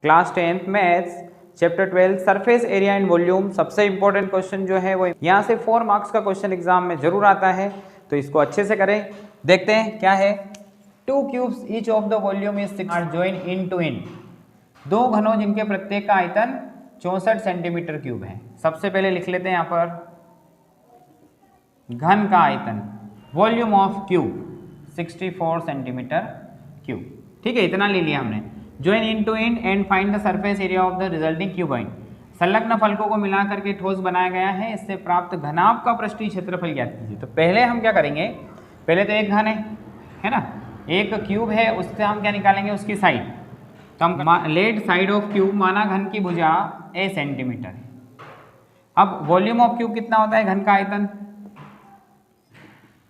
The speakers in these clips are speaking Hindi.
Class 10th maths chapter 12 surface area and volume. सबसे इंपॉर्टेंट क्वेश्चन जो है वो यहाँ से 4 मार्क्स का क्वेश्चन एग्जाम में जरूर आता है, तो इसको अच्छे से करें। देखते हैं क्या है। 2 cubes each of the volume is 6 are join end to end. 2 घनों जिनके प्रत्येक का आयतन 64 सेंटीमीटर क्यूब है। सबसे पहले लिख लेते हैं यहाँ पर घन का आयतन, volume of cube 64 centimetre cube. ठीक है, इतना ले लिया हमने। Join in to in and find the surface area of the resulting cuboid. संलग्न फलकों को मिला करके ठोस बनाया गया है, इससे प्राप्त घनाभ का पृष्ठीय क्षेत्रफल ज्ञात कीजिए। तो पहले हम क्या करेंगे, पहले तो एक घन है ना, एक क्यूब है, उससे हम क्या निकालेंगे, उसकी साइड। तो हम लेट साइड ऑफ क्यूब माना घन की भुजा a सेंटीमीटर। अब वॉल्यूम ऑफ क्यूब कितना होता है, घन का आयतन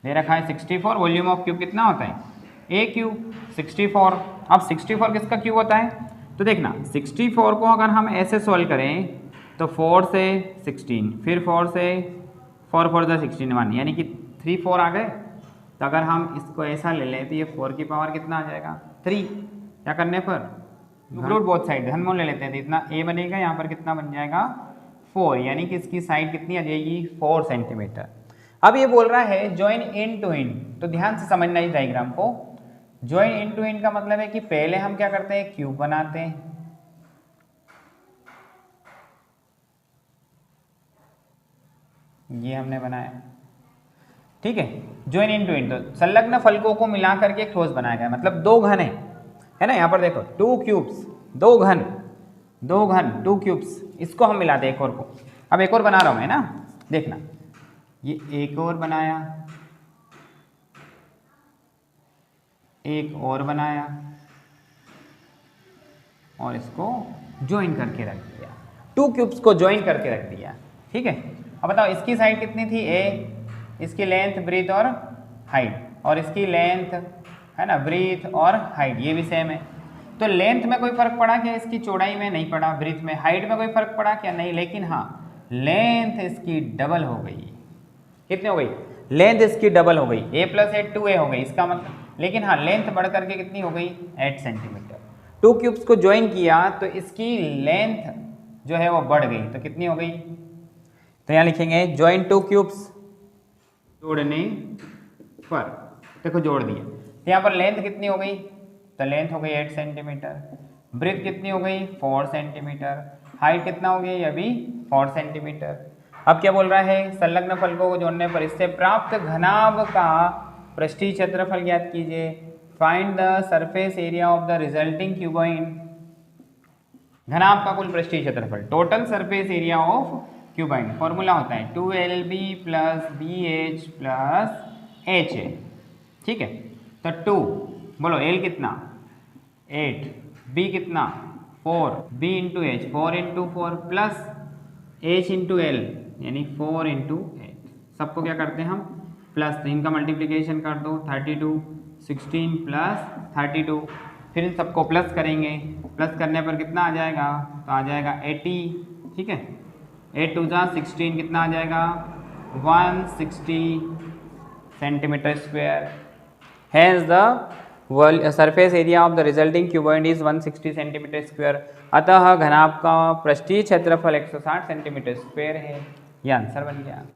दे रखा है 64, वॉल्यूम ऑफ क्यूब कितना होता है a क्यूब 64। अब 64 किसका क्यूब होता है, तो देखना 64 को अगर हम ऐसे सॉल्व करें तो 4 से 16, फिर 4 से 4 4 से 16 1, यानी कि 3 4 आ गए। तो अगर हम इसको ऐसा ले लें तो ये 4 की पावर कितना आ जाएगा 3। क्या करने पर रूट बोथ साइड घनमूल ले लेते हैं, तो इतना a बनेगा, यहाँ पर कितना बन जाएगा 4, यानी कि इसकी साइड कितनी आ जाएगी 4 सेंटीमीटर। अब ये बोल रहा है ज्वाइन इन टू इन, तो ध्यान से समझना इस डायग्राम को। ज्वाइन इन टू इन का मतलब है कि पहले हम क्या करते हैं, क्यूब बनाते हैं, ये हमने बनाया, ठीक है। ज्वाइन इन टू इन, तो संलग्न फलकों को मिला करके एक ठोस बनाया गया, मतलब 2 घन है ना। यहाँ पर देखो 2 क्यूब्स, 2 घन 2 क्यूब्स, इसको हम मिलाते हैं एक और को। अब एक और बना रहा हूं मैं ना, देखना ये एक और बनाया, एक और बनाया और इसको ज्वाइन करके रख दिया। 2 क्यूब्स को ज्वाइन करके रख दिया, ठीक है। अब बताओ इसकी साइड कितनी थी a, इसकी लेंथ ब्रीथ और हाइट, और इसकी लेंथ है ना ब्रीथ और हाइट ये भी सेम है। तो लेंथ में कोई फर्क पड़ा क्या, इसकी चौड़ाई में नहीं पड़ा, ब्रीथ में, हाइट में कोई फर्क पड़ा क्या, नहीं, लेकिन हाँ लेंथ इसकी डबल हो गई। कितनी हो गई, लेंथ इसकी डबल हो गई, a + 8 2a हो गई, इसका मतलब, लेकिन हाँ लेंथ बढ़ करके कितनी हो गई 8 सेंटीमीटर। 2 क्यूब्स को ज्वाइन किया तो इसकी लेंथ जो है वो बढ़ गई, तो कितनी हो गई, तो यहाँ लिखेंगे ज्वाइन 2 क्यूब्स, जोड़ने पर, देखो जोड़ दिया, तो यहाँ पर लेंथ कितनी हो गई, तो लेंथ हो गई 8 सेंटीमीटर, ब्रेथ कितनी हो गई 4 सेंटीमीटर, हाइट कितना हो गया अभी 4 सेंटीमीटर। अब क्या बोल रहा है, संलग्न फलकों को जोड़ने पर इससे प्राप्त घनाभ का पृष्ठीय क्षेत्रफल ज्ञात कीजिए। Find the surface area of the resulting cuboid. घनाभ का कुल पृष्ठीय क्षेत्रफल, total surface area of cuboid. Formula होता है 2LB + BH + HA, ठीक है। तो 2 बोलो L कितना 8, B कितना 4, B × H 4 × 4 plus H × L यानी 4 × 8। सबको क्या करते हैं हम प्लस, तो इनका मल्टीप्लिकेशन कर दो 32 16 + 32, फिर इन सबको प्लस करेंगे, प्लस करने पर कितना आ जाएगा, तो आ जाएगा 80, ठीक है। 8 2 जा 16, कितना आ जाएगा 160 centimetre square. Has the surface area of the resulting cuboid is 160 centimetre square. अतः घनाभ का पृष्ठीय क्षेत्रफल 160 सेंटीमीटर स्क्वायर है। यह आंसर बन गया।